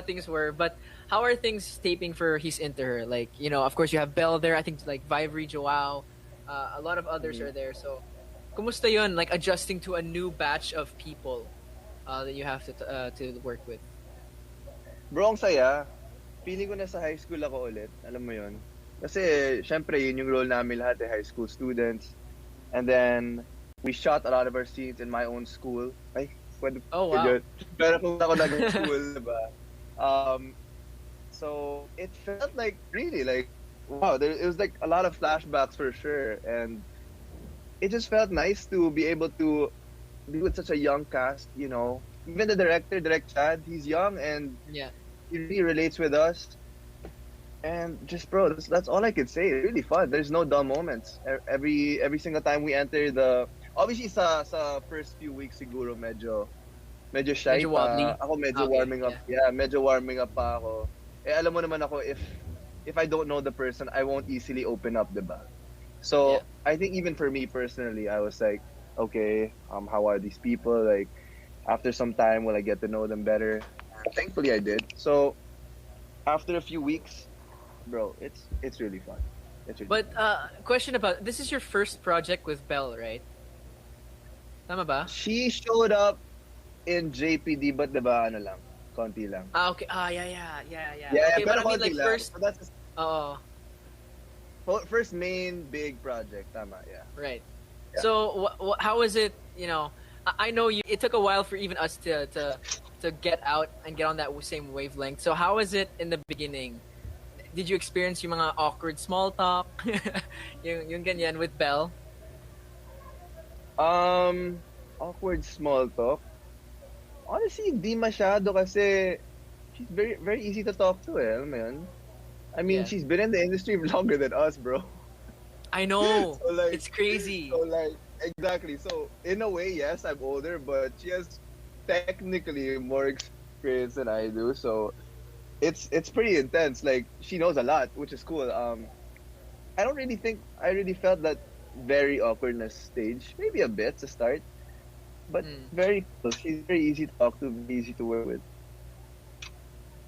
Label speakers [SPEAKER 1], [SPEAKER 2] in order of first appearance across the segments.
[SPEAKER 1] things were. But how are things taping for He's Into Her? Like, of course you have Belle there. I think like Vivery, Joao, a lot of others
[SPEAKER 2] Mhm.
[SPEAKER 1] are there. So, kumusta yun? Like adjusting to a new batch of people that you have to work with.
[SPEAKER 2] Bro, ang saya. Feeling ko nasa high school ako ulit. Alam mo yun? Kasi, syempre, yun yung role namin lahat, high school students. And then, we shot a lot of our scenes in my own school. Ay, pwede
[SPEAKER 1] Oh
[SPEAKER 2] po
[SPEAKER 1] wow.
[SPEAKER 2] yun. Pero kung ako nag-high school, diba? Um, so, it felt like, really, like, wow, it was like a lot of flashbacks for sure. And it just felt nice to be able to be with such a young cast, you know. Even the director, Direct Chad, he's young and
[SPEAKER 1] Yeah.
[SPEAKER 2] he really relates with us. And just bro, that's all I could say. It's really fun. There's no dull moments. Every single time we enter the obviously sa first few weeks siguro medyo shy
[SPEAKER 1] Medyo
[SPEAKER 2] pa.
[SPEAKER 1] wobbly.
[SPEAKER 2] Ako medyo
[SPEAKER 1] Okay.
[SPEAKER 2] warming up.
[SPEAKER 1] Yeah.
[SPEAKER 2] Yeah, medyo warming up pa ako. Eh alam mo naman ako if I don't know the person, I won't easily open up, 'di ba?
[SPEAKER 1] Yeah.
[SPEAKER 2] So, I think even for me personally, I was like, okay, how are these people? Like after some time will I get to know them better? And thankfully I did. So, after a few weeks, bro, it's really fun. It's really
[SPEAKER 1] But
[SPEAKER 2] fun.
[SPEAKER 1] question about this is your first project with Belle, right? Tama ba?
[SPEAKER 2] She showed up in JPD, but diba ano lang, konti lang.
[SPEAKER 1] Ah, okay. Ah, yeah, yeah, yeah, yeah.
[SPEAKER 2] Yeah, yeah,
[SPEAKER 1] Okay, but
[SPEAKER 2] pero
[SPEAKER 1] I mean
[SPEAKER 2] konti
[SPEAKER 1] like
[SPEAKER 2] lang.
[SPEAKER 1] first.
[SPEAKER 2] So that's his
[SPEAKER 1] Oh,
[SPEAKER 2] first main big project, tama, yeah.
[SPEAKER 1] right.
[SPEAKER 2] Yeah.
[SPEAKER 1] So, how is it? I know you. It took a while for even us to get out and get on that same wavelength. So, how is it in the beginning? Did you experience yung mga awkward small talk, yung ganyan with Belle?
[SPEAKER 2] Awkward small talk. Honestly, di masyado kasi she's very very easy to talk to eh, alam mo yun? I mean,
[SPEAKER 1] Yeah,
[SPEAKER 2] she's been in the industry longer than us, bro.
[SPEAKER 1] I know.
[SPEAKER 2] So like,
[SPEAKER 1] It's crazy.
[SPEAKER 2] so like, exactly. So in a way, yes, I'm older, but she has technically more experience than I do. So it's pretty intense. Like she knows a lot, which is cool. I don't really think I really felt that very awkwardness stage. Maybe a bit to start, but
[SPEAKER 1] Mm.
[SPEAKER 2] very cool. She's very easy to talk to, very easy to work with.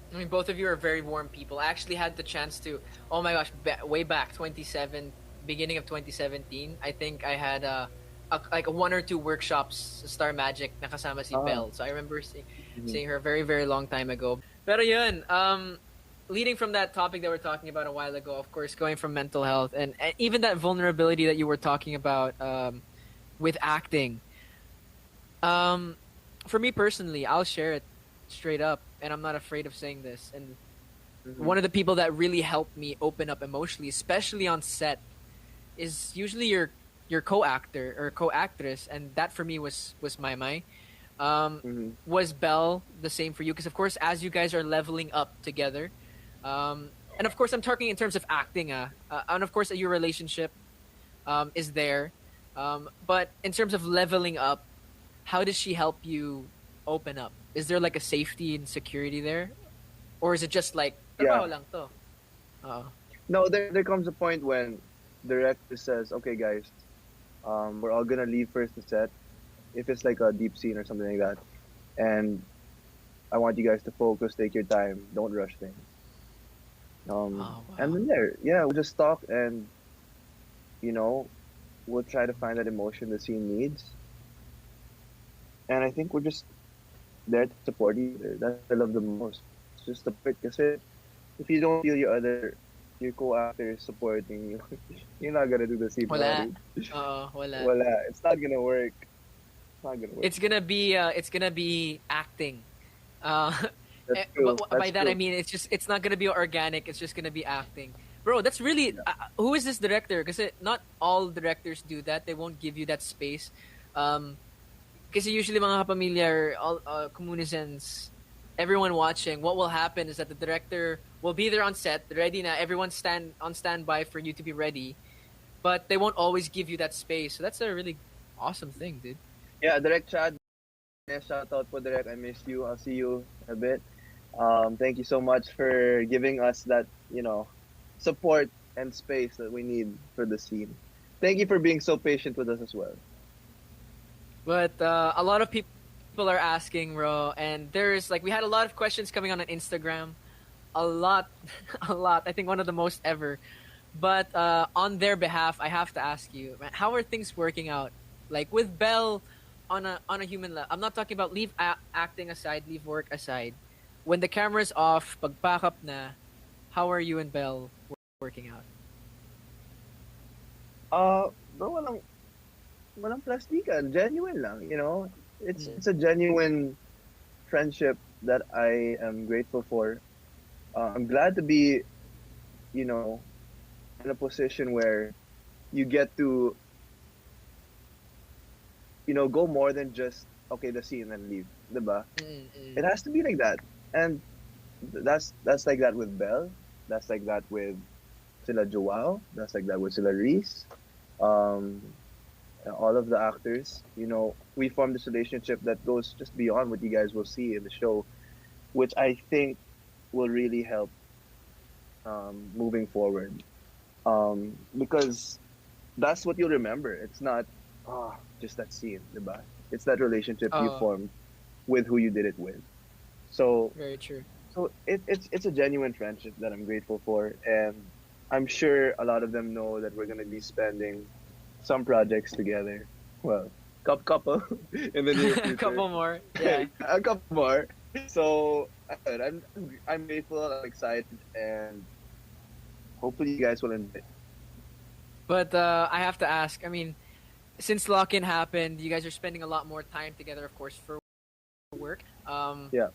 [SPEAKER 1] I mean, both of you are very warm people. I actually had the chance to. Oh my gosh, way back 27, beginning of 2017. I think I had like a one or two workshops sa Star Magic nakasama si
[SPEAKER 2] Ah,
[SPEAKER 1] Belle. So I remember
[SPEAKER 2] mhm.
[SPEAKER 1] seeing her very very long time ago. Pero yun, leading from that topic that we're talking about a while ago, of course, going from mental health and even that vulnerability that you were talking about with acting. Um, for me personally, I'll share it straight up, and I'm not afraid of saying this. And
[SPEAKER 2] Mhm.
[SPEAKER 1] one of the people that really helped me open up emotionally, especially on set, is usually your co-actor or co-actress, and that for me was Mai. Um,
[SPEAKER 2] Mhm.
[SPEAKER 1] was Belle the same for you? Because of course, as you guys are leveling up together, and of course, I'm talking in terms of acting, and of course, your relationship is there. But in terms of leveling up, how does she help you open up? Is there like a safety and security there, or is it just like
[SPEAKER 2] Yeah.
[SPEAKER 1] trabaho lang to? Uh,
[SPEAKER 2] No, there comes a point when the director says, "Okay, guys, we're all gonna leave first to set. If it's like a deep scene or something like that, and I want you guys to focus, take your time, don't rush things."
[SPEAKER 1] oh
[SPEAKER 2] And
[SPEAKER 1] wow.
[SPEAKER 2] then there, yeah, we'll just talk and you know we'll try to find that emotion the scene needs. And I think we're just there to support each other. That's what I love the most. It's just support. Because if you don't feel your co-actor is supporting you, you're not gonna do the scene well,
[SPEAKER 1] Wala.
[SPEAKER 2] dude.
[SPEAKER 1] Wala.
[SPEAKER 2] Wala. It's not gonna work. It's not gonna work.
[SPEAKER 1] It's gonna be acting. Uh,
[SPEAKER 2] That's true.
[SPEAKER 1] by
[SPEAKER 2] That's
[SPEAKER 1] that I
[SPEAKER 2] true.
[SPEAKER 1] mean it's not gonna be organic. It's just gonna be acting. Bro, that's really
[SPEAKER 2] Yeah.
[SPEAKER 1] who is this director? Because not all directors do that. They won't give you that space. Um, Kasi usually mga kapamilya or all comunizens, everyone watching, what will happen is that the director will be there on set, ready na, everyone stand on standby for you to be ready, but they won't always give you that space. So that's a really awesome thing, dude.
[SPEAKER 2] Yeah. Direct Chad. Yeah, shout out for Direct. I missed you. I'll see you in a bit. Thank you so much for giving us that support and space that we need for the scene. Thank you for being so patient with us as well.
[SPEAKER 1] But a lot of people people are asking, bro, and there's like we had a lot of questions coming on Instagram, a lot, a lot. I think one of the most ever. But on their behalf, I have to ask you, man, how are things working out? Like with Belle, on a human level. I'm not talking about leave acting aside, leave work aside. When the camera's off, pag pack up na, how are you and Belle working out?
[SPEAKER 2] Bro, walang plastikan. Genuine lang, you know?
[SPEAKER 1] Mm.
[SPEAKER 2] It's a genuine friendship that I am grateful for. I'm glad to be, you know, in a position where you get to, go more than just, okay, the scene and leave, diba?
[SPEAKER 1] Mm, mm.
[SPEAKER 2] It has to be like that. And that's like that with Belle. That's like that with sila Joao. That's like that with sila Reese. Um, all of the actors, we formed this relationship that goes just beyond what you guys will see in the show, which I think will really help moving forward. Because that's what you'll remember. It's not just that scene, diba? It's that relationship you
[SPEAKER 1] Oh,
[SPEAKER 2] formed with who you did it with. So
[SPEAKER 1] very true.
[SPEAKER 2] it's a genuine friendship that I'm grateful for, and I'm sure a lot of them know that we're gonna be spending some projects together. Well, couple in the near
[SPEAKER 1] A
[SPEAKER 2] future,
[SPEAKER 1] couple more, yeah.
[SPEAKER 2] a couple more. So I'm grateful. I'm excited, and hopefully you guys will enjoy.
[SPEAKER 1] But I have to ask. I mean, since lock-in happened, you guys are spending a lot more time together, of course, for work.
[SPEAKER 2] Yeah,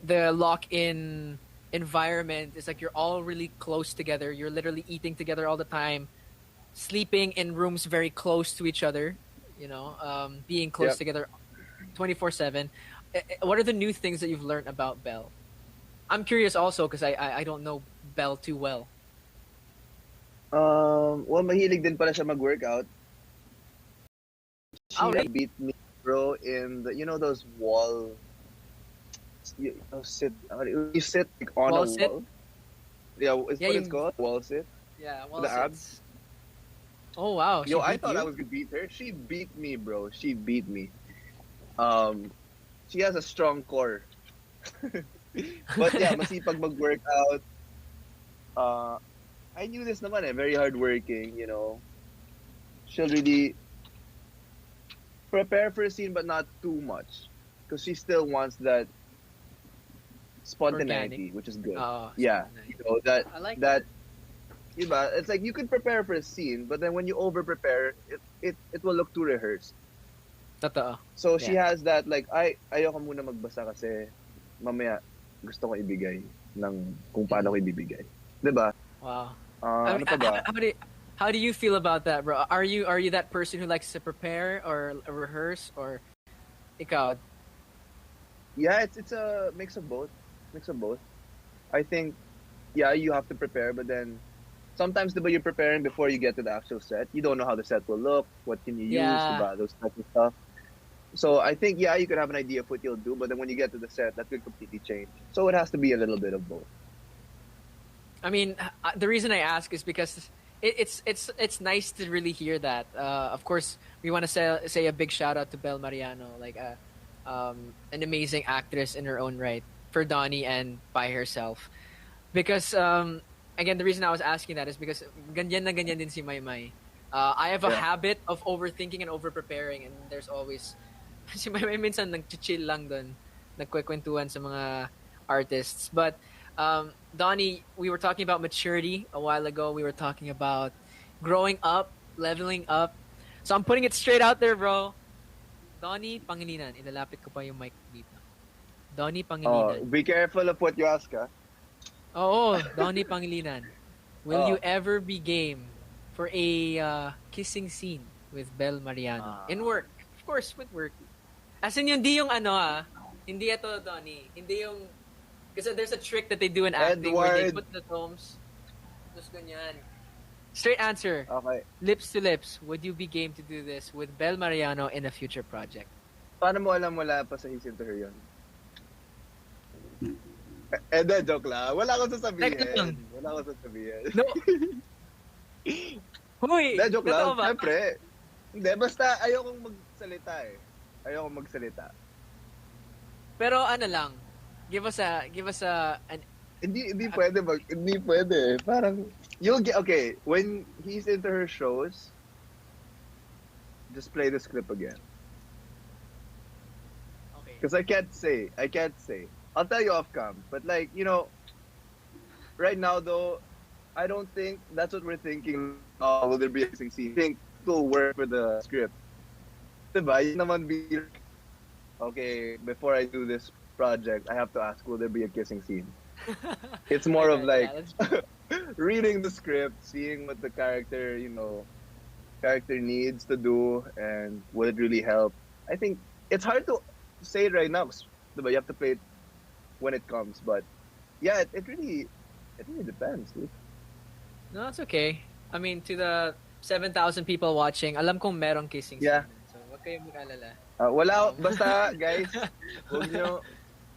[SPEAKER 1] The lock-in environment is like you're all really close together. You're literally eating together all the time, sleeping in rooms very close to each other. Being close
[SPEAKER 2] yeah.
[SPEAKER 1] together 24/7. What are the new things that you've learned about Belle? I'm curious also because I don't know Belle too well.
[SPEAKER 2] Well, mahilig din pala siya mag-workout.
[SPEAKER 1] Oh,
[SPEAKER 2] She
[SPEAKER 1] really?
[SPEAKER 2] had beat me, bro, in the those wall. You sit like on a
[SPEAKER 1] Wall sit?
[SPEAKER 2] wall. Yeah, is
[SPEAKER 1] Yeah,
[SPEAKER 2] what it's
[SPEAKER 1] you.
[SPEAKER 2] called. Wall sit.
[SPEAKER 1] Yeah,
[SPEAKER 2] With
[SPEAKER 1] wall
[SPEAKER 2] the abs.
[SPEAKER 1] sits. Oh wow, she
[SPEAKER 2] Yo, I
[SPEAKER 1] beat
[SPEAKER 2] thought I
[SPEAKER 1] you.
[SPEAKER 2] was gonna beat her. She beat me, bro. She beat me. Um, she has a strong core. But yeah, masipag mag-workout. Uh, I knew this naman very hardworking, She'll really prepare for a scene, but not too much. Because she still wants that
[SPEAKER 1] Organic.
[SPEAKER 2] spontaneity, which is good.
[SPEAKER 1] Oh,
[SPEAKER 2] Yeah,
[SPEAKER 1] spontaneity.
[SPEAKER 2] that,
[SPEAKER 1] I like
[SPEAKER 2] that,
[SPEAKER 1] that.
[SPEAKER 2] it's like you could prepare for a scene, but then when you over prepare, it will look too rehearsed.
[SPEAKER 1] Totoo.
[SPEAKER 2] So she
[SPEAKER 1] Yeah.
[SPEAKER 2] has that like ayoko muna magbasa kasi mamaya gusto ko ibigay ng kung paano ko
[SPEAKER 1] Mm.
[SPEAKER 2] ibibigay. 'Di ba?
[SPEAKER 1] Wow. I mean,
[SPEAKER 2] Ano pa ba?
[SPEAKER 1] how do you feel about that, bro? Are you that person who likes to prepare or rehearse or ikaw?
[SPEAKER 2] Yeah, it's a mix of both. Mix of both. I think yeah, you have to prepare, but then sometimes 'di ba you're preparing before you get to the actual set. You don't know how the set will look, what can you use, 'di
[SPEAKER 1] Yeah.
[SPEAKER 2] ba? Those types of stuff. So I think yeah, you could have an idea of what you'll do, but then when you get to the set, that could completely change. So it has to be a little bit of both.
[SPEAKER 1] I mean, the reason I ask is because it's nice to really hear that. Of course, we want to say a big shout out to Belle Mariano, like an amazing actress in her own right for Donnie and by herself. Because again, the reason I was asking that is because ganyan na ganyan din si Maymay. I have a
[SPEAKER 2] Yeah.
[SPEAKER 1] habit of overthinking and over preparing, and there's always si Maymay minsan nag-chill lang doon, nagkwekwentuhan sa mga artists. But Donnie, we were talking about maturity a while ago. We were talking about growing up, leveling up. So I'm putting it straight out there, bro. Donnie Pangilinan, ilalapit ko pa yung mic dito. Donnie
[SPEAKER 2] Oh,
[SPEAKER 1] Pangilinan.
[SPEAKER 2] be careful of what you ask, ah.
[SPEAKER 1] Oo, Donnie Pangilinan. Will you
[SPEAKER 2] Oh.
[SPEAKER 1] ever be game for a kissing scene with Belle Mariano in
[SPEAKER 2] Ah.
[SPEAKER 1] work? Of course, with work. As in, hindi yung ano hindi ito, Donnie. Hindi yung, kasi there's a trick that they do in acting where they
[SPEAKER 2] Edward.
[SPEAKER 1] put the thumbs, tapos ganyan. Straight answer,
[SPEAKER 2] Okay.
[SPEAKER 1] lips to lips, would you be game to do this with Belle Mariano in a future project?
[SPEAKER 2] Paano mo alam wala pa sa His Into Her yun? Hindi, joke lang. Wala akong
[SPEAKER 1] Teka lang.
[SPEAKER 2] sasabihin. Wala akong sasabihin.
[SPEAKER 1] No. Huy,
[SPEAKER 2] Hindi, joke
[SPEAKER 1] totoo
[SPEAKER 2] lang.
[SPEAKER 1] ba?
[SPEAKER 2] Siyempre. Hindi, basta ayokong magsalita eh. Ayokong magsalita.
[SPEAKER 1] Pero ano lang, give us
[SPEAKER 2] Hindi
[SPEAKER 1] a
[SPEAKER 2] pwede hindi pwede. Parang, you'll get, okay, when he's into her shows, just play the script again.
[SPEAKER 1] okay.
[SPEAKER 2] Because I can't say. I'll tell you off cam. But like, right now though, I don't think that's what we're thinking. Like, oh, will there be a kissing scene? I think it'll work for the script. Diba? Yun naman be like, okay, before I do this project, I have to ask, will there be a kissing scene? It's more of
[SPEAKER 1] Yeah,
[SPEAKER 2] like
[SPEAKER 1] that's true.
[SPEAKER 2] reading the script, seeing what the character needs to do, and will it really help? I think it's hard to say it right now, 'cause, diba, you have to play it when it comes. But yeah, it really depends, dude.
[SPEAKER 1] No, it's okay. I mean, to the 7,000 people watching, alam kong merong kissing scene
[SPEAKER 2] Yeah.
[SPEAKER 1] dun. So, wag kayong mag-alala.
[SPEAKER 2] Wala,
[SPEAKER 1] Um,
[SPEAKER 2] basta guys, wag nyo,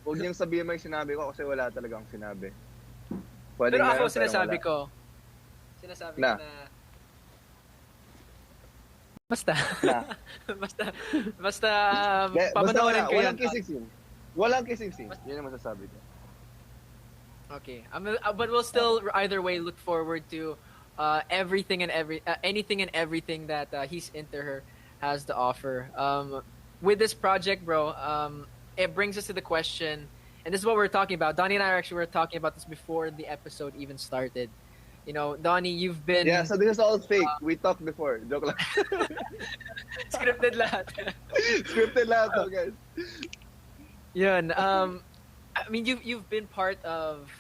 [SPEAKER 2] wag nyo sabihin mo yung sinabi ko kasi wala talaga akong sinabi.
[SPEAKER 1] pero
[SPEAKER 2] Pwedeng
[SPEAKER 1] ako,
[SPEAKER 2] meron, pero wala.
[SPEAKER 1] sinasabi ko
[SPEAKER 2] Na,
[SPEAKER 1] na, basta,
[SPEAKER 2] na.
[SPEAKER 1] basta, basta,
[SPEAKER 2] Basta
[SPEAKER 1] papanoorin
[SPEAKER 2] wala,
[SPEAKER 1] ko yun.
[SPEAKER 2] walang kissing scene. Walang kissing scene.
[SPEAKER 1] Basta,
[SPEAKER 2] Yun ang masasabi ko.
[SPEAKER 1] okay. But we'll still either way look forward to anything and everything that he's into her has to offer. With this project, bro, it brings us to the question, and this is what we're talking about. Donnie and I were talking about this before the episode even started. You know, Donnie, you've
[SPEAKER 2] Yeah,
[SPEAKER 1] been
[SPEAKER 2] so this is all fake. We talked before. Joke lang.
[SPEAKER 1] scripted lahat.
[SPEAKER 2] Scripted lahat to, guys.
[SPEAKER 1] Yun. I mean, you've been part of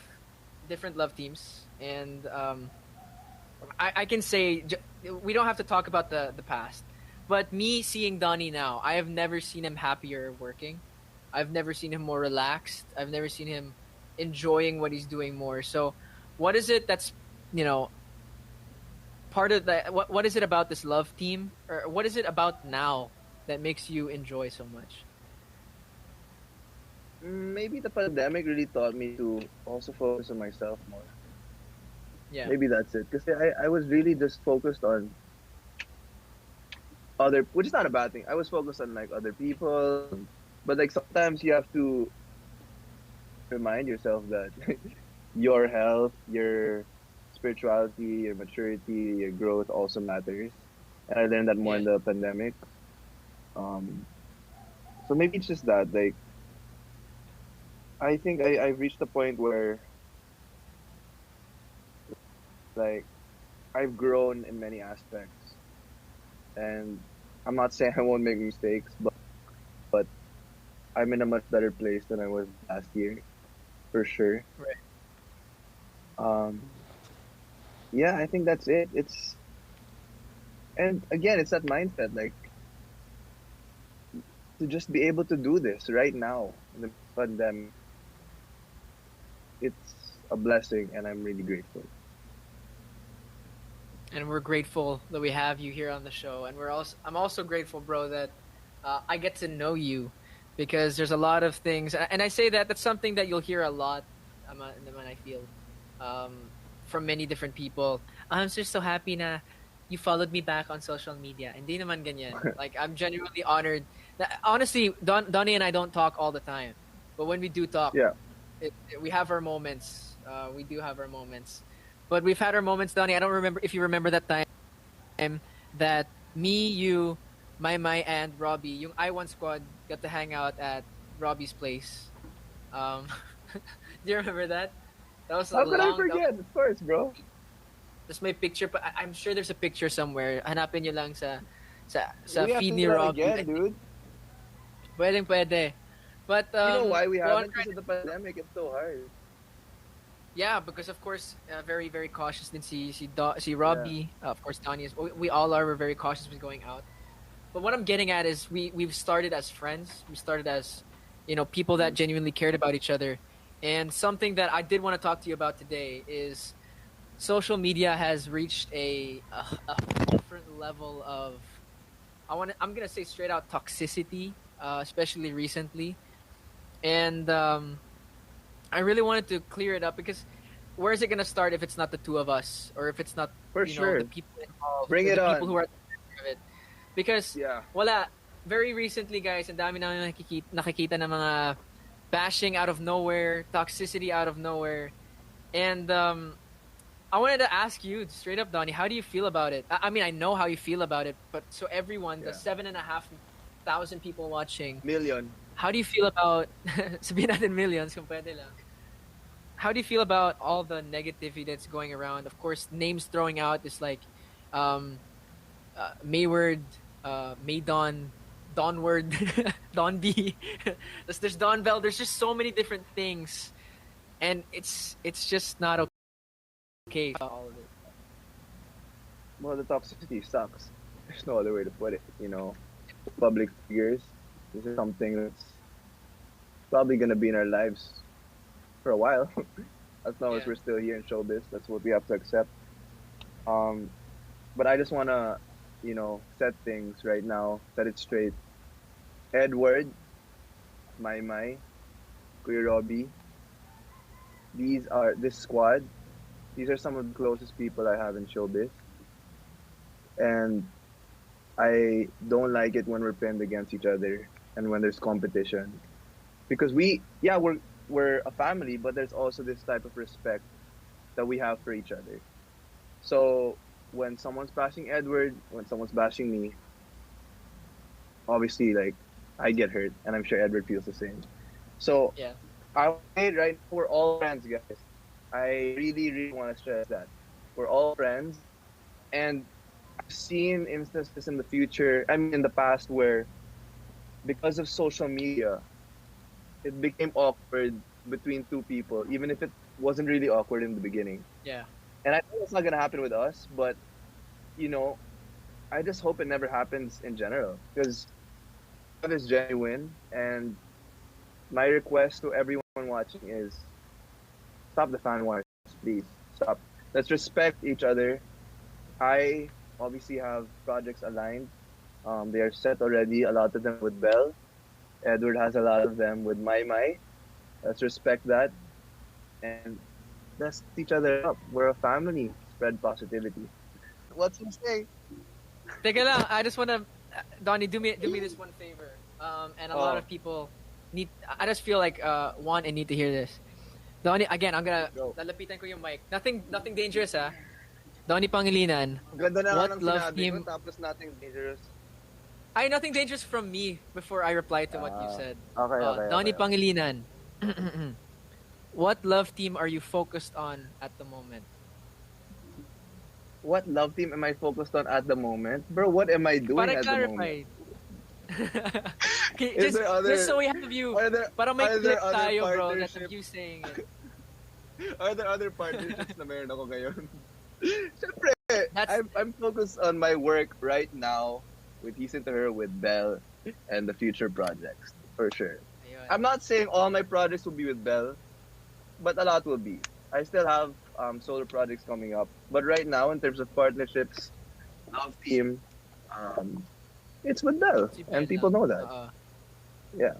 [SPEAKER 1] different love teams, and I can say we don't have to talk about the past, but me seeing Donnie now, I have never seen him happier working. I've never seen him more relaxed. I've never seen him enjoying what he's doing more. So, what is it that's you know part of the what is it about this love team, or what is it about now that makes you enjoy so much?
[SPEAKER 2] Maybe the pandemic really taught me to also focus on myself more.
[SPEAKER 1] Yeah,
[SPEAKER 2] Maybe that's it. Because I was really just focused on which is not a bad thing. I was focused on like other people. But like sometimes you have to remind yourself that your health, your spirituality, your maturity, your growth also matters. And I learned that more
[SPEAKER 1] yeah.
[SPEAKER 2] in the pandemic. Um, so maybe it's just that, like, I think I've reached a point where, like, I've grown in many aspects. And I'm not saying I won't make mistakes, but I'm in a much better place than I was last year, for sure.
[SPEAKER 1] Right.
[SPEAKER 2] Um, yeah, I think that's it. And again, it's that mindset, like, to just be able to do this right now in the pandemic, it's a blessing, and I'm really grateful.
[SPEAKER 1] And we're grateful that we have you here on the show, and I'm also grateful, bro, that I get to know you, because there's a lot of things, and I say that that's something that you'll hear a lot, naman I feel, from many different people. I'm just so happy na you followed me back on social media. Hindi naman ganyan. Like, I'm genuinely honored. Honestly, Donnie and I don't talk all the time, but when we do talk,
[SPEAKER 2] Yeah.
[SPEAKER 1] we have our moments. We do have our moments, but we've had our moments, Donnie. I don't remember if you remember that time that me, you, my and Robbie, yung I1 squad, got to hang out at Robbie's place. Um, do you remember that? That was a
[SPEAKER 2] How could I
[SPEAKER 1] long.
[SPEAKER 2] forget? Of course, bro.
[SPEAKER 1] That's my picture, but I'm sure there's a picture somewhere. Hanapin nyo lang sa
[SPEAKER 2] We have
[SPEAKER 1] feed
[SPEAKER 2] to
[SPEAKER 1] ni
[SPEAKER 2] do that
[SPEAKER 1] Robbie.
[SPEAKER 2] again, dude.
[SPEAKER 1] Pwede. But
[SPEAKER 2] You know why we
[SPEAKER 1] go on,
[SPEAKER 2] haven't? Because of the pandemic, it's so hard.
[SPEAKER 1] yeah, because of course, very very cautious din si
[SPEAKER 2] Yeah.
[SPEAKER 1] Robbie. Of course, Donnie is. We all are. We're very cautious with going out. But what I'm getting at is we've started as friends. We started as people that
[SPEAKER 2] Mm.
[SPEAKER 1] genuinely cared about each other. And something that I did want to talk to you about today is social media has reached a different level of I'm gonna say straight out toxicity, especially recently. And I really wanted to clear it up, because where is it gonna start if it's not the two of us, or if it's not
[SPEAKER 2] For
[SPEAKER 1] the
[SPEAKER 2] sure.
[SPEAKER 1] people involved,
[SPEAKER 2] Bring
[SPEAKER 1] or
[SPEAKER 2] it
[SPEAKER 1] the people who
[SPEAKER 2] on.
[SPEAKER 1] are at the center of it? Because
[SPEAKER 2] Yeah.
[SPEAKER 1] wala, very recently, guys, ang dami namin nakikita ng mga bashing out of nowhere, toxicity out of nowhere, and I wanted to ask you straight up, Donnie, how do you feel about it? I mean, I know how you feel about it, but so everyone, the
[SPEAKER 2] Yeah.
[SPEAKER 1] 7,500 people watching,
[SPEAKER 2] Million.
[SPEAKER 1] how do you feel about sabihin natin millions kung pwede lang? How do you feel about all the negativity that's going around? Of course, names throwing out is like um, Mayward, Maydon, Donward, Don B. There's Don Bell. There's just so many different things, and it's just not okay. All of it.
[SPEAKER 2] Well, the toxicity sucks. There's no other way to put it. Public figures. This is something that's probably gonna be in our lives for a while. As long as
[SPEAKER 1] Yeah,
[SPEAKER 2] we're still here in showbiz, that's what we have to accept. Um, but I just wanna, set things right now, set it straight. Edward, Mai, Kuya Robbie, this squad. These are some of the closest people I have in showbiz, and I don't like it when we're pinned against each other and when there's competition because we're a family, but there's also this type of respect that we have for each other. So when someone's bashing Edward, when someone's bashing me, obviously like I get hurt, and I'm sure Edward feels the same. So
[SPEAKER 1] yeah,
[SPEAKER 2] I would say right now we're all friends, guys. I really, really want to stress that we're all friends, and I've seen instances in the future. I mean, in the past, where because of social media, it became awkward between two people, even if it wasn't really awkward in the beginning.
[SPEAKER 1] yeah.
[SPEAKER 2] And I know it's not gonna happen with us, but you know, I just hope it never happens in general because love is genuine. And my request to everyone watching is stop the fan wars, please stop. Let's respect each other. I obviously have projects aligned. They are set already. A lot of them with Belle. Edward has a lot of them with Mai. Let's respect that and let's lift each other up. We're a family. Spread positivity. What's he say?
[SPEAKER 1] Teka lang, I just wanna, Donnie, do me this one favor. And a lot
[SPEAKER 2] Oh,
[SPEAKER 1] of people need. I just feel like want and need to hear this. Donnie, again, I'm gonna
[SPEAKER 2] go.
[SPEAKER 1] lalapitan ko yung mic. Nothing dangerous, ah. Donnie Pangilinan,
[SPEAKER 2] Ganda na nga
[SPEAKER 1] what
[SPEAKER 2] ng
[SPEAKER 1] love
[SPEAKER 2] sinabi mo,
[SPEAKER 1] team?
[SPEAKER 2] tapos nothing dangerous.
[SPEAKER 1] Ay, nothing dangerous from me before I reply to what you
[SPEAKER 2] Ah,
[SPEAKER 1] said.
[SPEAKER 2] okay.
[SPEAKER 1] Donnie Pangilinan, what love team are you focused on at the moment?
[SPEAKER 2] What love team am I focused on at the moment? Bro, what am I doing
[SPEAKER 1] Para
[SPEAKER 2] at the moment?
[SPEAKER 1] clarify. Okay,
[SPEAKER 2] Is there
[SPEAKER 1] just
[SPEAKER 2] other
[SPEAKER 1] so we have you.
[SPEAKER 2] are there
[SPEAKER 1] Para may
[SPEAKER 2] are there
[SPEAKER 1] clip
[SPEAKER 2] other
[SPEAKER 1] tayo, bro, that of
[SPEAKER 2] partnerships?
[SPEAKER 1] you saying it.
[SPEAKER 2] Are there other partnerships na meron ako ngayon? Siyempre,
[SPEAKER 1] That's
[SPEAKER 2] I'm focused on my work right now with He's Into Her, with Belle, and the future projects, for sure.
[SPEAKER 1] ayun.
[SPEAKER 2] I'm not saying all my projects will be with Belle, but a lot will be. I still have solo projects coming up. But right now, in terms of partnerships, love team, um, it's with Belle.
[SPEAKER 1] Si
[SPEAKER 2] And
[SPEAKER 1] Bell
[SPEAKER 2] people
[SPEAKER 1] lang.
[SPEAKER 2] know that.
[SPEAKER 1] Oo.
[SPEAKER 2] Yeah.